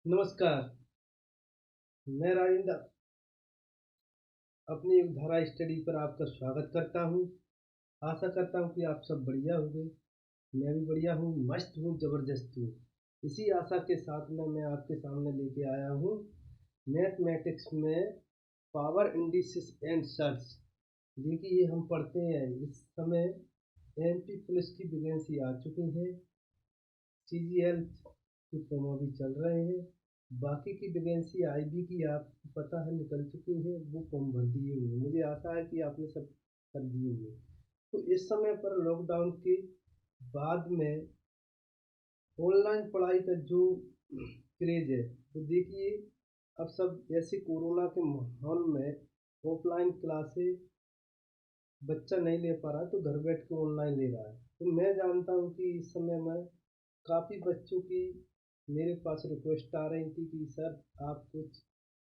नमस्कार। मैं राजेंद्र अपनी धारा स्टडी पर आपका स्वागत करता हूँ। आशा करता हूँ कि आप सब बढ़िया होंगे। मैं भी बढ़िया हूँ, मस्त हूँ, ज़बरदस्त हूँ। इसी आशा के साथ में मैं आपके सामने लेके आया हूँ मैथमेटिक्स में पावर इंडिसेस एंड सर्च। देखिए हम पढ़ते हैं इस समय एमपी पुलिस की वैकेंसी आ चुकी है, सीजीएल के फॉर्म अभी चल रहे हैं। बाकी की वैकेंसी आईबी की आपको पता है निकल चुकी है, वो फॉर्म भर दिए हुए। मुझे आशा है कि आपने सब कर दिए हुए। तो इस समय पर लॉकडाउन के बाद में ऑनलाइन पढ़ाई का जो क्रेज है, तो देखिए अब सब ऐसे कोरोना के माहौल में ऑफलाइन क्लासेस बच्चा नहीं ले पा रहा है तो घर बैठ के ऑनलाइन ले रहा है। तो मैं जानता हूँ कि इस समय में काफ़ी बच्चों की मेरे पास रिक्वेस्ट आ रही थी कि सर आप कुछ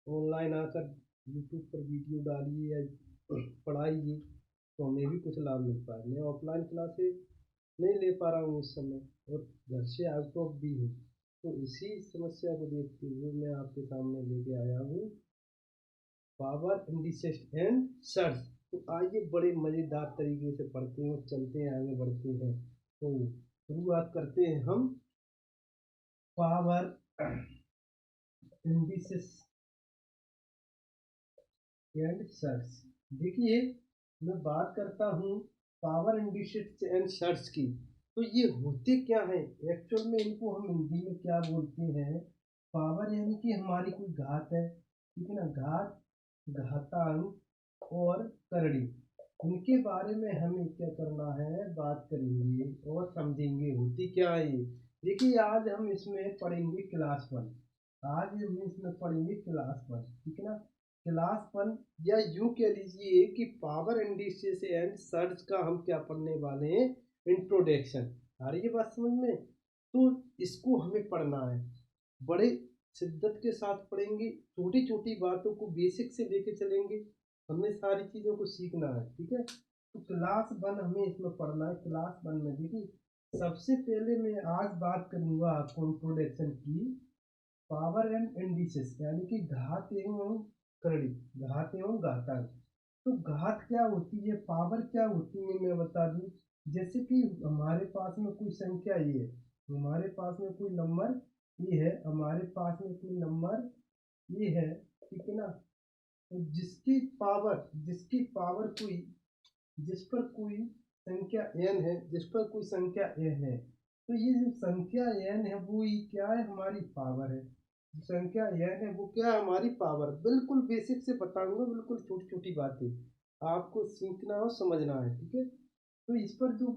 ऑनलाइन आकर यूट्यूब पर वीडियो डालिए या पढ़ाइए तो हमें भी कुछ लाभ मिल पाए। मैं ऑफलाइन क्लासेस नहीं ले पा रहा हूँ इस समय और घर से आउट ऑफ भी हूँ। तो इसी समस्या को देखते हुए मैं आपके सामने लेके आया हूँ पावर इंडिसेस एंड सर्च। तो आइए बड़े मज़ेदार तरीके से पढ़ते हैं और चलते हैं, आगे बढ़ते हैं। तो शुरुआत करते हैं हम पावर इंडिसेस एंड सर्च। देखिए मैं बात करता हूँ पावर इंडिसेस एंड सर्च की। तो ये होते क्या है एक्चुअल में, इनको हम हिंदी में क्या बोलते हैं? पावर यानी कि हमारी कोई घात है, ठीक है ना, घात, घातांक और करड़ी। इनके बारे में हमें क्या करना है, बात करेंगे और समझेंगे होती क्या है ये। देखिए आज हम इसमें पढ़ेंगे क्लास वन। आज हम इसमें पढ़ेंगे क्लास वन, ठीक है ना, क्लास वन। या यूं कह लीजिए कि पावर इंडिसेस एंड सर्च का हम क्या पढ़ने वाले हैं, इंट्रोडक्शन। आ रही है बात समझ में? तो इसको हमें पढ़ना है, बड़े शिद्दत के साथ पढ़ेंगे, छोटी छोटी बातों को बेसिक से लेके चलेंगे। हमें सारी चीज़ों को सीखना है, ठीक है। तो क्लास वन हमें इसमें पढ़ना है। क्लास वन में देखिए सबसे पहले मैं आज बात करूंगा आपको इंट्रोडक्शन की पावर एंड इंडिसेस यानी कि घात एवं करड़ी, घात एवं घातांक। तो घात क्या होती है, पावर क्या होती है, मैं बता दूं। जैसे कि हमारे पास में कोई संख्या ये है, हमारे पास में कोई नंबर ये है, हमारे पास में कोई नंबर ये है, ठीक है ना। तो जिसकी पावर कोई, जिस पर कोई संख्या n है, जिस पर कोई संख्या n है, तो ये जो संख्या n है वो ही क्या है, हमारी पावर है। जो संख्या n है वो क्या है, हमारी पावर। बिल्कुल बेसिक से बताऊंगा, बिल्कुल छोटी छोटी बातें आपको सीखना और समझना है, ठीक है। तो इस पर जो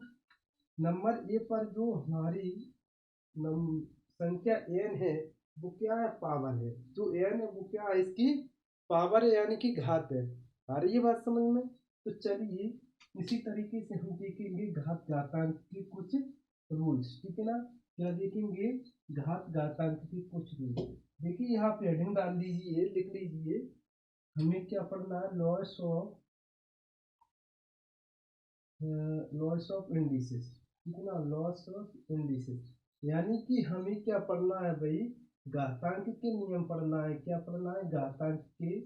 नंबर ए पर जो हमारी संख्या n है वो क्या है, पावर है। जो n है वो क्या है, इसकी पावर है यानी कि घात है। आ रही है बात समझ में? तो चलिए इसी तरीके से हम देखेंगे घात घातांक के कुछ रूल्स, ठीक है ना। क्या देखेंगे, घात घातांक के कुछ रूल्स। देखिए यहाँ पे हेडिंग डाल दीजिए, लिख लीजिए हमें क्या पढ़ना है, लॉस ऑफ इंडिसेस, ठीक है ना, लॉस ऑफ इंडिसेस। यानी कि हमें क्या पढ़ना है भाई, घातांक के नियम पढ़ना है। क्या पढ़ना है, घातांक के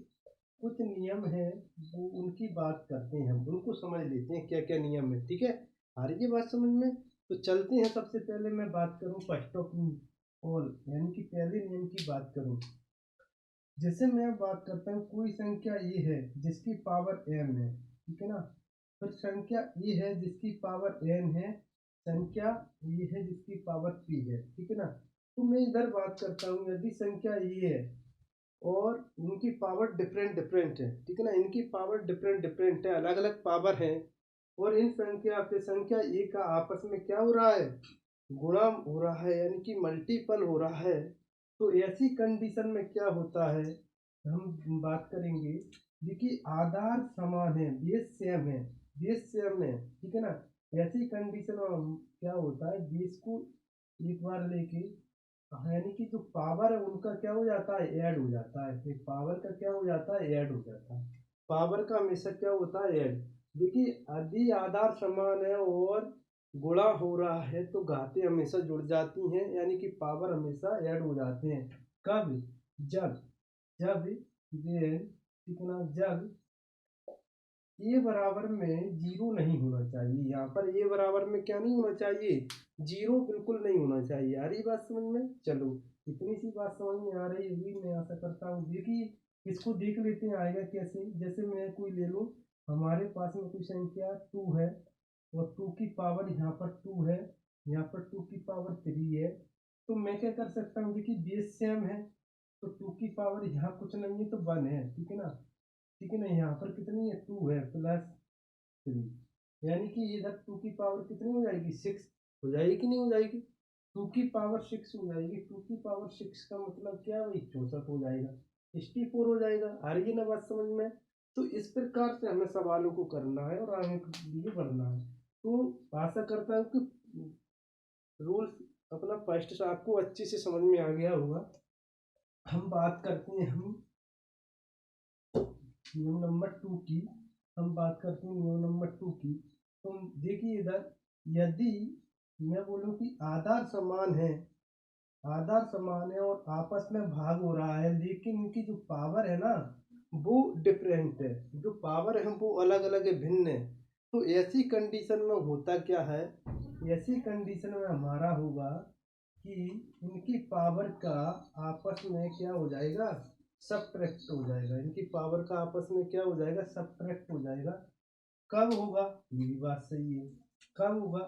कुछ नियम है, वो उनकी बात करते हैं, हम उनको समझ लेते हैं क्या क्या नियम है, ठीक है। आ रही है बात समझ में? तो चलते हैं। सबसे पहले मैं बात करूं फर्स्ट ऑफ ऑल, यानी कि पहले नियम की बात करूं। जैसे मैं बात करता हूँ कोई संख्या ये है जिसकी पावर m है, ठीक है ना। फिर संख्या ये है जिसकी पावर n है, संख्या ये है जिसकी पावर p है, ठीक है ना। तो मैं इधर बात करता हूँ, यदि संख्या ये है और इनकी पावर डिफरेंट डिफरेंट है, ठीक है ना, इनकी पावर डिफरेंट डिफरेंट है, अलग अलग पावर है, और इन संख्या पे संख्या ए का आपस में क्या हो रहा है, गुणा हो रहा है, यानी कि मल्टीपल हो रहा है। तो ऐसी कंडीशन में क्या होता है, हम बात करेंगे। देखिए आधार समान है, बेस सेम है, बेस सेम है, ठीक है ना। ऐसी कंडीशन में क्या होता है, बेस को एक बार लेके, हाँ, यानी कि जो पावर है उनका क्या हो जाता है, ऐड हो जाता है। फिर पावर का क्या हो जाता है, ऐड हो जाता है। पावर का हमेशा क्या होता है, ऐड। देखिए यदि आधार समान है और गुणा हो रहा है तो घातें हमेशा जुड़ जाती हैं, यानी कि पावर हमेशा ऐड हो जाते हैं। कब, जब जब वेन, कितना, जब ए बराबर में जीरो नहीं होना चाहिए। यहाँ पर ए बराबर में क्या नहीं होना चाहिए, जीरो बिल्कुल नहीं होना चाहिए। आ रही बात समझ में? चलो इतनी सी बात समझ में आ रही होगी, मैं आशा करता हूँ। देखिए इसको देख लेते हैं आएगा कैसे। जैसे मैं कोई ले लूँ, हमारे पास में कोई संख्या 2 है और 2 की पावर यहाँ पर 2 है, यहाँ पर 2 की पावर 3 है। तो मैं क्या कर सकता हूँ, देखिए बेस सेम है तो 2 की पावर यहाँ कुछ नहीं है तो 1 है, ठीक है ना। ठीक है ना, यहाँ पर कितनी है, 2 है प्लस 3, यानी कि इधर 2 की पावर कितनी हो जाएगी, 6 हो जाएगी कि नहीं हो जाएगी। 2 की पावर 6 हो जाएगी। 2 की पावर 6 का मतलब क्या, वही 64 हो जाएगा, 64 हो जाएगा। आ रही है ना बात समझ में? तो इस प्रकार से हमें सवालों को करना है और आगे के लिए बढ़ना है। तो आशा करता हूँ कि रूल्स अपना फर्स्ट से आपको अच्छे से समझ में आ गया होगा। हम बात करते हैं नियम नंबर 2 की। हम बात करते हैं नियम नंबर 2 की। तो देखिए इधर, यदि मैं बोलूँ कि आधार समान है, आधार समान है और आपस में भाग हो रहा है, लेकिन इनकी जो पावर है ना वो डिफरेंट है, जो पावर है वो अलग अलग है, भिन्न है। तो ऐसी कंडीशन में होता क्या है, ऐसी कंडीशन में हमारा होगा कि इनकी पावर का आपस में क्या हो जाएगा, सबट्रैक्ट हो जाएगा। इनकी पावर का आपस में क्या हो जाएगा, सबट्रैक्ट हो जाएगा। कब होगा, ये भी बात सही है। कब होगा,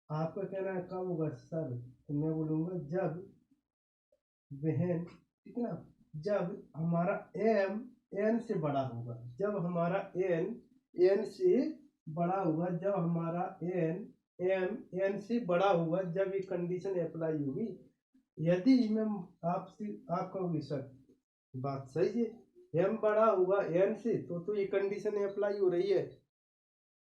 आपका कहना है कब होगा सर, तो मैं बोलूँगा जब बहन, ठीक है ना, जब हमारा एम एन से बड़ा होगा, जब हमारा एन एन से बड़ा होगा, जब हमारा एन एम एन से बड़ा होगा, जब ये कंडीशन अप्लाई होगी। यदि मैं आपसे आप कहोगे सर बात सही है, एम बड़ा होगा एन से तो ये कंडीशन अप्लाई हो रही है।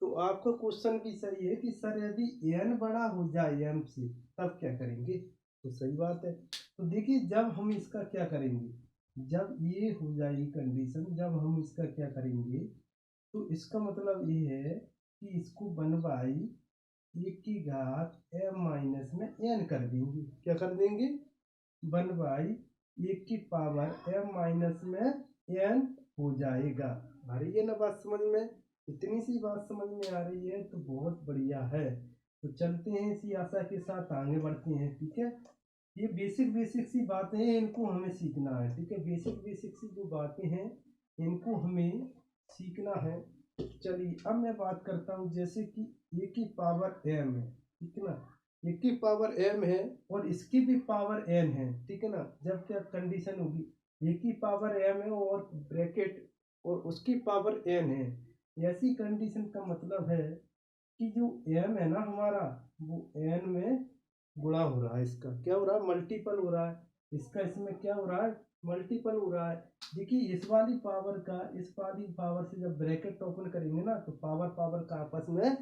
तो आपका क्वेश्चन भी सही है कि सर यदि एन बड़ा हो जाए एम से तब क्या करेंगे, तो सही बात है। तो देखिए जब हम इसका क्या करेंगे, जब ये हो जाएगी कंडीशन, जब हम इसका क्या करेंगे, तो इसका मतलब ये है कि इसको 1/(e⁻) में एन कर देंगे। क्या कर देंगे, 1/(e⁻) में एन हो जाएगा। आ रही है ना बात समझ में? इतनी सी बात समझ में आ रही है तो बहुत बढ़िया है। तो चलते हैं इसी आशा के साथ आगे बढ़ते हैं, ठीक है। ये बेसिक सी बातें हैं, इनको हमें सीखना है, ठीक है। बेसिक सी जो बातें हैं इनको हमें सीखना है। चलिए अब मैं बात करता हूँ, जैसे कि ए की पावर m है, ठीक है ना, ए की पावर m है और इसकी भी पावर n है, ठीक है ना। जब क्या कंडीशन होगी, ए की पावर m है और ब्रैकेट और उसकी पावर n है, ऐसी कंडीशन का मतलब है कि जो m है ना हमारा, वो n में गुणा हो रहा है। इसका क्या हो रहा है, मल्टीपल हो रहा है। इसका इसमें क्या हो रहा है, मल्टीपल हो रहा है। देखिए इस वाली पावर का इस वाली पावर से जब ब्रैकेट ओपन करेंगे ना तो पावर पावर का आपस में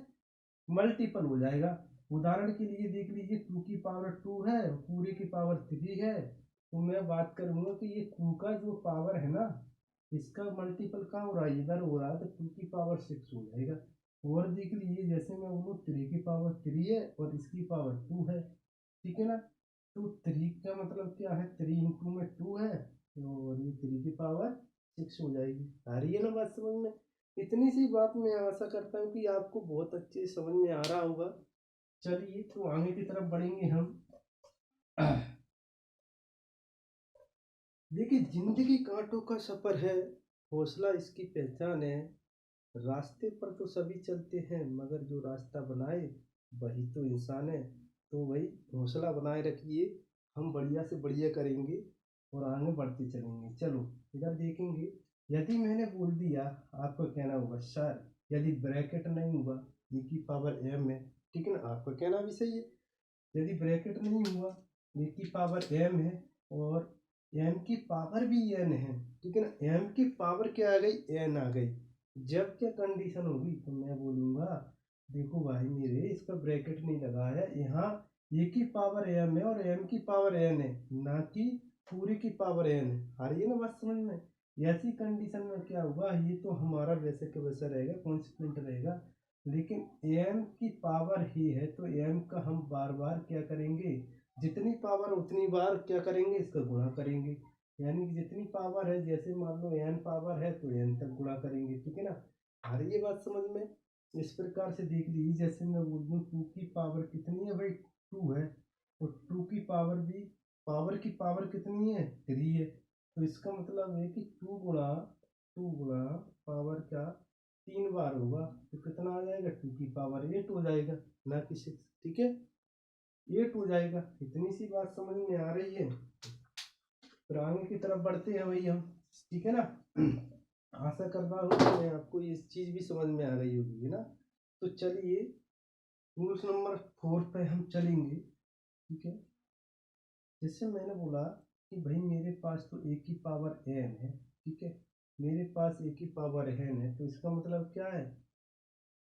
मल्टीपल हो जाएगा। उदाहरण के लिए देख लीजिए, 2 की पावर 2 है, पूरे की पावर 3 है। तो मैं बात करूँगा कि ये 2 का जो पावर है ना, इसका मल्टीपल कहाँ हो रहा है, इधर हो रहा है, तो 2 की पावर 6 हो जाएगा। और देख लीजिए जैसे मैं बोलूँ 3 की पावर 3 है और इसकी पावर 2 है, ठीक है ना। तो 3 का मतलब क्या है, 3 इंटू में 2 है और ये 3 की पावर 6 हो जाएगी। आ रही है ना बात समझ में? इतनी सी बात मैं आशा करता हूँ कि आपको बहुत अच्छे से समझ में आ रहा होगा। चलिए तो आगे की तरफ बढ़ेंगे हम। देखिए जिंदगी कांटों का सफर है, हौसला इसकी पहचान है। रास्ते पर तो सभी चलते हैं मगर जो रास्ता बनाए वही तो इंसान है। तो वही हौसला बनाए रखिए, हम बढ़िया से बढ़िया करेंगे और आगे बढ़ते चलेंगे। चलो इधर देखेंगे, यदि मैंने बोल दिया, आपको कहना होगा सर यदि ब्रैकेट नहीं हुआ, ए की पावर m है, ठीक है ना, आपका कहना भी सही है। यदि ब्रैकेट नहीं हुआ, ए की पावर m है और m की पावर भी n है, ठीक है ना, m की पावर क्या आ गई, n आ गई। जब क्या कंडीशन होगी, तो मैं बोलूँगा देखो भाई मेरे, इसका ब्रैकेट नहीं लगा है यहाँ, ए की पावर m है और m की पावर n है, ना कि पूरी की पावर n है। आ रही है ना बात समझ में? ऐसी कंडीशन में क्या होगा, ये तो हमारा वैसे का वैसा रहेगा, कॉन्स्टेंट रहेगा, लेकिन m की पावर ही है तो m का हम बार बार क्या करेंगे, जितनी पावर उतनी बार क्या करेंगे, इसका गुणा करेंगे। यानी कि जितनी पावर है, जैसे मान लो n पावर है तो n तक गुणा करेंगे, ठीक है ना। आ रही है बात समझ में। इस प्रकार से देख लीजिए, जैसे मैं बोल दूँ 2 की पावर कितनी है भाई, 2 है, और 2 की पावर की पावर कितनी है, 3 है। तो इसका मतलब है कि 2 गुणा पावर का 3 बार होगा, तो कितना आ जाएगा, 2 की पावर 8 हो जाएगा, ना कि 6, ठीक है, 8 हो जाएगा। इतनी सी बात समझ में आ रही है। फिर आगे की तरफ बढ़ते हैं भाई हम, ठीक है ना। आशा कर रहा हूँ कि मैं आपको ये चीज़ भी समझ में आ रही होगी, है ना। तो चलिए रूल्स नंबर 4 पे हम चलेंगे, ठीक है। जैसे मैंने बोला कि भाई मेरे पास तो a की पावर n है, ठीक है, मेरे पास a की पावर n है, तो इसका मतलब क्या है,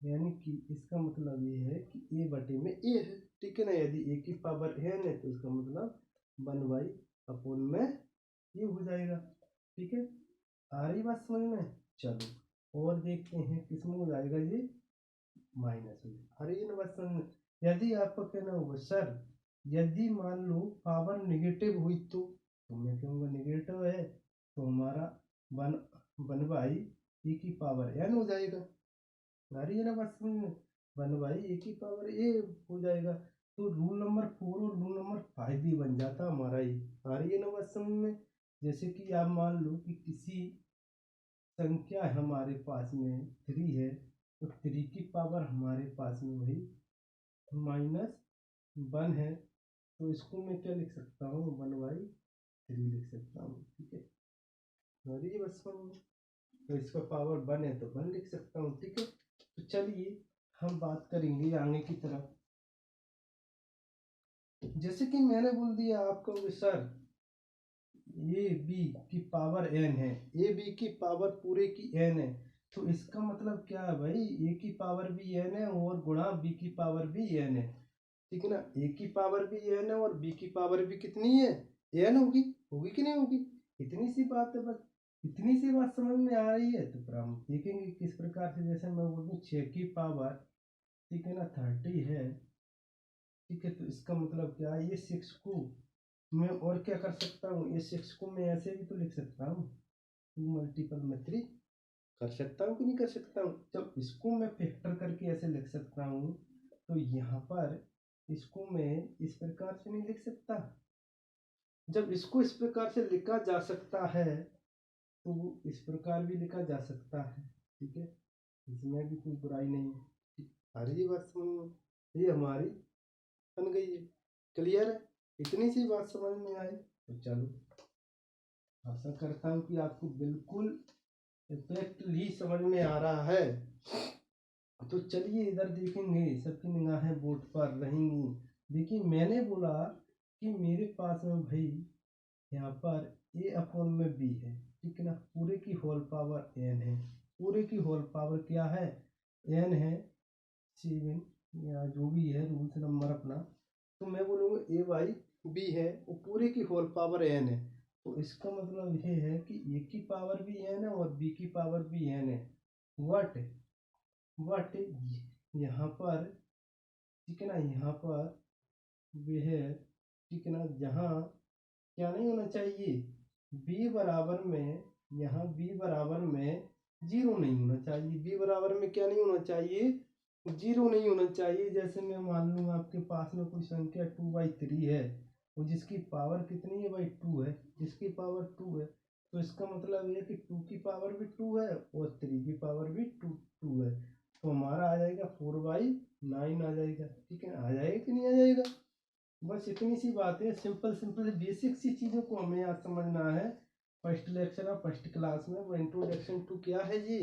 यानी कि इसका मतलब ये है कि a बटे में a है, ठीक है ना। यदि a की पावर n है तो इसका मतलब 1/अपॉन में ये हो जाएगा, ठीक है। आ रही बात समझ में। चलो और देखते हैं किस में हो जाएगा ये, माइनस में। आ रही है ना बात समझ में। यदि आपका कहना होगा सर यदि मान लो पावर निगेटिव हुई तो मैं कहूँगा निगेटिव है तो हमारा 1/a की पावर n हो जाएगा। आ रही है ना बात समझ में, 1/a की पावर a हो जाएगा। तो रूल नंबर 4 और रूल नंबर 5 भी बन जाता हमारा ये। आ रही है ना बात समझ में। जैसे कि आप मान लो कि किसी संख्या है हमारे पास में 3 है, तो 3 की पावर हमारे पास में वही -1 है, तो इसको मैं क्या लिख सकता हूँ, 1/3 लिख सकता हूँ, ठीक है। आ रही है बस समझ में। तो इसका पावर 1 है तो 1 लिख सकता हूँ, ठीक है। तो चलिए हम बात करेंगे आगे की तरफ। जैसे कि मैंने बोल दिया, आप कहोगे सर ए बी की पावर n है, ए बी की पावर पूरे की n है, तो इसका मतलब क्या है भाई, ए की पावर भी n है और गुणा बी की पावर भी n है, ठीक है ना। ए की पावर भी n है और बी की पावर भी कितनी है, n होगी, होगी कि नहीं होगी। इतनी सी बात है बस। इतनी सी बात समझ में आ रही है तो फिर हम देखेंगे किस प्रकार से। जैसे मैं बोल दूँ 6 की पावर, ठीक है ना, 30 है, ठीक है, तो इसका मतलब क्या है, ये 6 को मैं और क्या कर सकता हूँ, ये 6 को मैं ऐसे भी तो लिख सकता हूँ, 2 मल्टीपल में 3 कर सकता हूँ कि नहीं कर सकता हूँ। जब इसको मैं फैक्टर करके ऐसे लिख सकता हूँ, तो यहाँ पर इसको मैं इस प्रकार से नहीं लिख सकता। जब इसको इस प्रकार से लिखा जा सकता है तो वो इस प्रकार भी लिखा जा सकता है, ठीक है, इसमें भी कोई बुराई नहीं है। आ रही है बात समझ में, ये हमारी बन गई है, क्लियर है। इतनी सी बात समझ में आए तो चलो, आशा करता हूँ कि आपको बिल्कुल एग्जैक्टली समझ में आ रहा है। तो चलिए इधर देखेंगे, सबकी निगाहें बोर्ड पर रहेंगी। देखिए मैंने बोला कि मेरे पास में भाई यहाँ पर a/b है, ठीक है ना, पूरे की होल पावर n है, पूरे की होल पावर क्या है, n है, 7 या जो भी है रूल्स नंबर अपना। तो मैं बोलूँगा a/b है और पूरे की होल पावर n है, तो इसका मतलब ये है कि a की पावर भी n है और b की पावर भी n है। वट वट यहाँ पर, ठीक है ना, यहाँ पर वह, ठीक है ना, जहाँ क्या नहीं होना चाहिए, b बराबर में, यहाँ b बराबर में 0 नहीं होना चाहिए, b बराबर में क्या नहीं होना चाहिए, 0 नहीं होना चाहिए। जैसे मैं मान लूँ आपके पास में कोई संख्या 2/3 है और जिसकी पावर कितनी है भाई, 2 है, जिसकी पावर 2 है, तो इसका मतलब ये कि 2 की पावर भी 2 है और 3 की पावर भी 2 है, तो हमारा आ जाएगा 4/9 आ जाएगा, ठीक है, आ जाएगा कि नहीं आ जाएगा। बस इतनी सी बात है, सिंपल सिंपल बेसिक सी चीज़ों को हमें आज समझना है। फर्स्ट लेक्चर और फर्स्ट क्लास में वो इंट्रोडक्शन टू क्या है जी,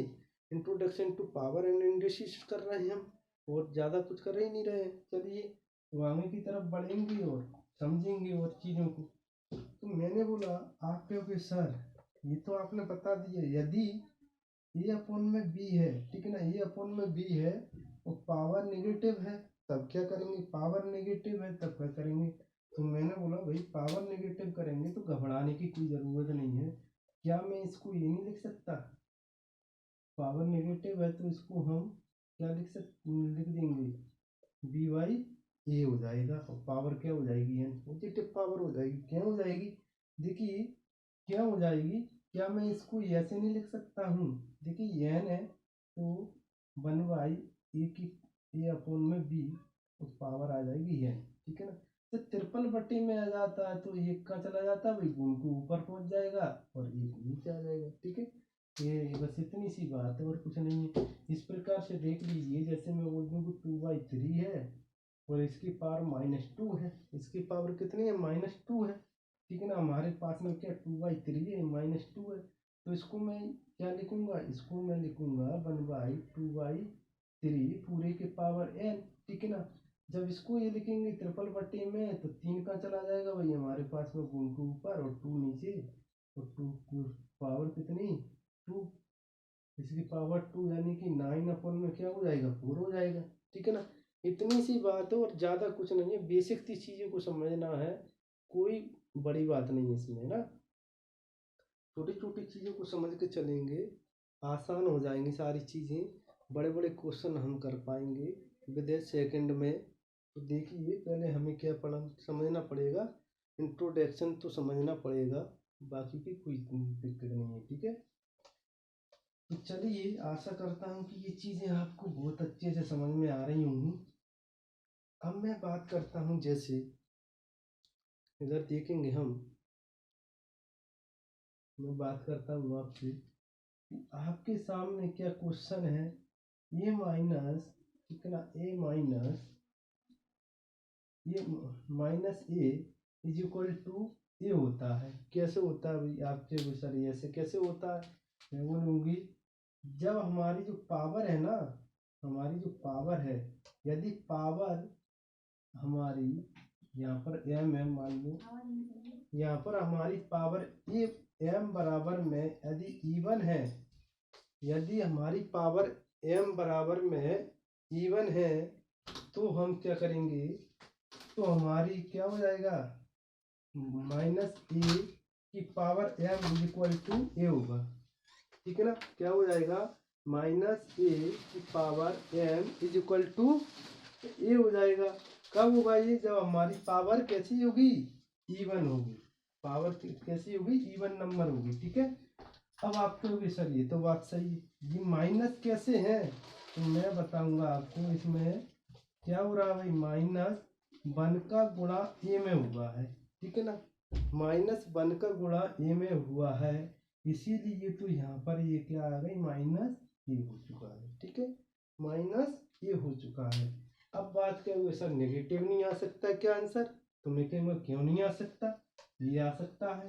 introduction to power and industries कर रहे हैं हम, और ज़्यादा कुछ कर ही नहीं रहे हैं। चलिए तो आगे की तरफ बढ़ेंगे और समझेंगे और चीज़ों को। तो मैंने बोला, आप कहोगे सर ये तो आपने बता दिया, यदि a/b है, ठीक है ना, a/b है और पावर नेगेटिव है तब क्या करेंगे, पावर नेगेटिव है तब क्या करेंगे। तो मैंने बोला भाई पावर नेगेटिव करेंगे तो घबराने की कोई ज़रूरत नहीं है। क्या मैं इसको ये नहीं लिख सकता, पावर नेगेटिव है तो इसको हम क्या लिख देंगे, b/, ए हो जाएगा और पावर क्या हो जाएगी एन, पॉजिटिव पावर हो जाएगी। क्या हो जाएगी, देखिए क्या हो जाएगी, क्या मैं इसको ऐसे नहीं लिख सकता हूँ, देखिए एन है तो 1 ए की ए अपॉन में बी, तो पावर आ जाएगी एन, ठीक है ना। तो ट्रिपल बट्टी में आ जाता है तो एक का चला जाता है भाई, गुण को ऊपर पहुंच जाएगा और एक नीचे आ जाएगा, ठीक है। ये बस इतनी सी बात है और कुछ नहीं है। इस प्रकार से देख लीजिए, जैसे मैं बोल दूँ कि 2/3 है और इसकी पावर -2 है, इसकी पावर कितनी है, -2 है, ठीक है ना। हमारे पास में क्या 2/3 है, -2 है, तो इसको मैं क्या लिखूंगा, इसको मैं लिखूंगा 1/2/3 पूरे के पावर n, ठीक है ना। जब इसको ये लिखेंगे ट्रिपल बट्टी में तो 3 का चला जाएगा भाई हमारे पास में, गुण के ऊपर और 2 नीचे, और 2 की पावर कितनी 2, इसकी पावर 2 यानी कि 9 अपन में क्या हो जाएगा 4 हो जाएगा, ठीक है ना। इतनी सी बात है और ज़्यादा कुछ नहीं है, बेसिक सी चीज़ों को समझना है, कोई बड़ी बात नहीं है इसमें ना। छोटी छोटी चीज़ों को समझ के चलेंगे, आसान हो जाएंगी सारी चीज़ें, बड़े बड़े क्वेश्चन हम कर पाएंगे विद ए सेकेंड में। तो देखिए पहले हमें क्या पढ़ा समझना पड़ेगा, इंट्रोडक्शन तो समझना पड़ेगा, बाकी की कोई दिक्कत नहीं है, ठीक है। तो चलिए आशा करता हूँ कि ये चीज़ें आपको बहुत अच्छे से समझ में आ रही होंगी। अब मैं बात करता हूँ, जैसे इधर देखेंगे हम, मैं बात करता हूँ आपसे कि आपके सामने क्या क्वेश्चन है, ए माइनस, ठीक है ना, ए माइनस ये minus a is equal to a होता है। कैसे होता है भाई, आपके सर ऐसे कैसे होता है, मैं बोलूँगी जब हमारी जो पावर है ना, हमारी जो पावर है, यदि पावर हमारी यहाँ पर एम है, मान लो यहाँ पर हमारी पावर ए एम बराबर में यदि इवन है, यदि हमारी पावर एम बराबर में इवन है तो हम क्या करेंगे, तो हमारी क्या हो जाएगा माइनस ए की power m is equal to a होगा, ठीक है ना। क्या हो जाएगा माइनस ए की power m is equal to a हो जाएगा। कब होगा ये, जब हमारी पावर कैसी होगी इवन होगी, पावर कैसी होगी इवन नंबर होगी, ठीक है। अब आप कहोगे सर ये तो बात सही है, ये माइनस कैसे है, तो मैं बताऊंगा आपको। इसमें क्या हो रहा है भाई, -1 का गुणा ए में हुआ है, ठीक है ना, -1 का गुणा ए में हुआ है, इसीलिए तो यहाँ पर ये क्या आ गई माइनस ए हो चुका है, ठीक है, माइनस ए हो चुका है। अब बात करोगे सर नेगेटिव नहीं आ सकता क्या आंसर, तो मैं कहूँगा क्यों नहीं आ सकता, ये आ सकता है।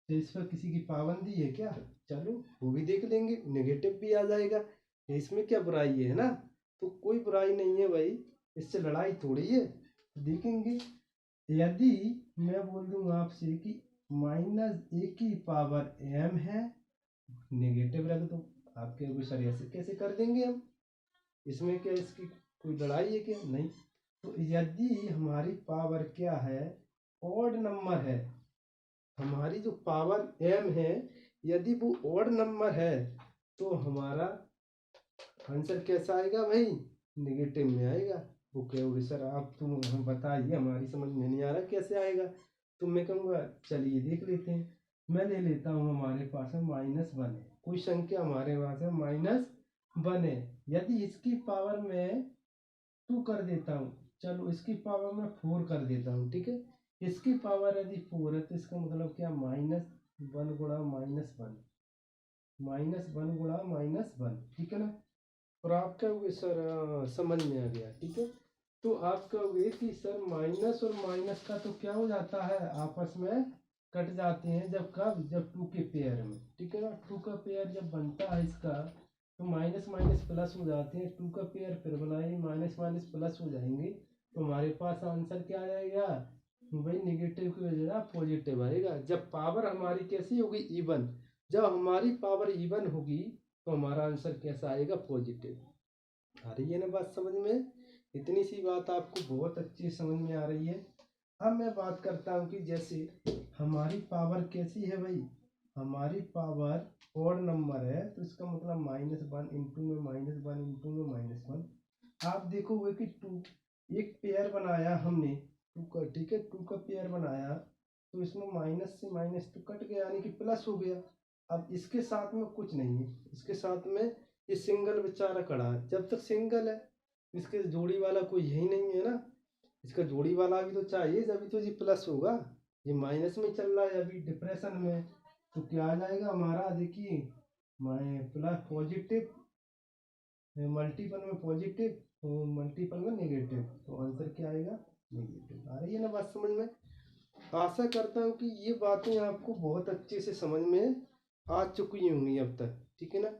तो इस पर किसी की पाबंदी है क्या, चलो वो भी देख लेंगे, नेगेटिव भी आ जाएगा, इसमें क्या बुराई है ना, तो कोई बुराई नहीं है भाई, इससे लड़ाई थोड़ी है। देखेंगे यदि मैं बोल दूंगा आपसे कि -a की पावर m है, नेगेटिव रख दो, आपके सर ऐसे कैसे कर देंगे हम, इसमें क्या इसकी कोई लड़ाई है क्या, नहीं। तो यदि हमारी पावर क्या है ऑड नंबर है, हमारी जो पावर m है यदि वो ऑड नंबर है तो हमारा आंसर कैसा आएगा भाई, नेगेटिव में आएगा। वो कहोगे सर आप तुम हम बताइए, हमारी समझ में नहीं आ रहा कैसे आएगा, तो मैं कहूँगा चलिए देख लेते हैं। मैं ले लेता हूँ, हमारे पास है -1 है, कोई संख्या हमारे पास है -1 है, यदि इसकी पावर में 2 कर देता हूँ, चलो इसकी पावर में 4 कर देता हूँ, ठीक है। इसकी पावर यदि 4 है तो इसका मतलब क्या -1 गुणा -1, -1 गुणा -1, ठीक है ना। और आप कहोगे सर समझ में आ गया, ठीक है। तो आप कहोगे कि सर माइनस और माइनस का तो क्या हो जाता है आपस में कट जाते हैं, जब कब, जब 2 के पेयर में, ठीक है ना। 2 का पेयर जब बनता है इसका तो माइनस माइनस प्लस हो जाते हैं, 2 का पेयर फिर बनाएंगे माइनस माइनस प्लस हो जाएंगे, तो हमारे पास आंसर क्या आ जाएगा भाई, नेगेटिव की वजह पॉजिटिव आएगा। जब पावर हमारी कैसी होगी इवन, जब हमारी पावर इवन होगी तो हमारा आंसर कैसा आएगा पॉजिटिव। आ रही है ना बात समझ में, इतनी सी बात आपको बहुत अच्छी समझ में आ रही है। अब मैं बात करता हूँ कि जैसे हमारी पावर कैसी है भाई, हमारी पावर ऑड नंबर है तो इसका मतलब -1 इंटू में -1 इंटू में -1, आप देखोगे कि 2 एक पेयर बनाया हमने टू का, ठीक है, टू का पेयर बनाया, तो इसमें माइनस से माइनस तो कट गया, यानी कि प्लस हो गया। अब इसके साथ में कुछ नहीं है, इसके साथ में ये सिंगल बेचारा खड़ा है। जब तक सिंगल है, इसके जोड़ी वाला कोई यही नहीं है ना, इसका जोड़ी वाला भी तो चाहिए, जब तो ये प्लस होगा। ये माइनस में चल रहा है अभी डिप्रेशन में, तो क्या आ जाएगा हमारा, देखिए, प्लस पॉजिटिव, मल्टीपल में पॉजिटिव और मल्टीपल में नेगेटिव, तो आंसर क्या आएगा, नेगेटिव। आ रही है ना बात समझ में? आशा करता हूँ कि ये बातें आपको बहुत अच्छे से समझ में आ चुकी होंगी अब तक, ठीक है ना,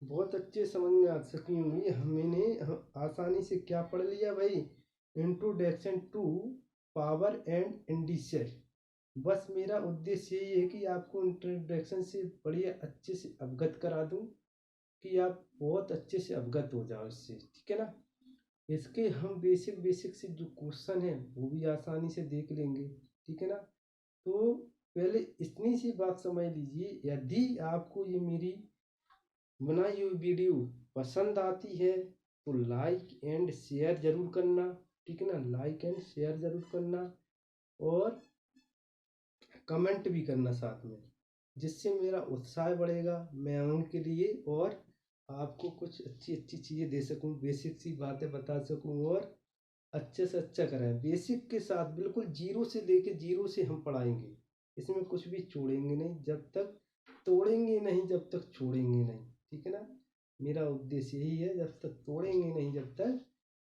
बहुत अच्छे समझ में आ चुकी होंगी। हमने आसानी से क्या पढ़ लिया भाई, introduction to power and indices. बस मेरा उद्देश्य यही है कि आपको इंट्रोडक्शन से बढ़िया अच्छे से अवगत करा दूं, कि आप बहुत अच्छे से अवगत हो जाओ इससे, ठीक है ना। इसके हम बेसिक बेसिक से जो क्वेश्चन है वो भी आसानी से देख लेंगे, ठीक है ना। तो पहले इतनी सी बात समझ लीजिए, यदि आपको ये मेरी बनाई हुई वीडियो पसंद आती है तो लाइक एंड शेयर जरूर करना, ठीक है ना, लाइक एंड शेयर जरूर करना, और कमेंट भी करना साथ में, जिससे मेरा उत्साह बढ़ेगा, मैं उनके लिए और आपको कुछ अच्छी अच्छी चीज़ें दे सकूं, बेसिक सी बातें बता सकूं, और अच्छे से अच्छा कराएं। बेसिक के साथ बिल्कुल जीरो से लेके जीरो से हम पढ़ाएंगे, इसमें कुछ भी छोड़ेंगे नहीं, जब तक तोड़ेंगे नहीं जब तक छोड़ेंगे नहीं, ठीक है ना। मेरा उद्देश्य यही है, जब तक तोड़ेंगे नहीं जब तक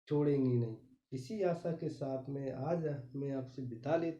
छोड़ेंगे नहीं। इसी आशा के साथ में आज मैं आपसे विदा लेता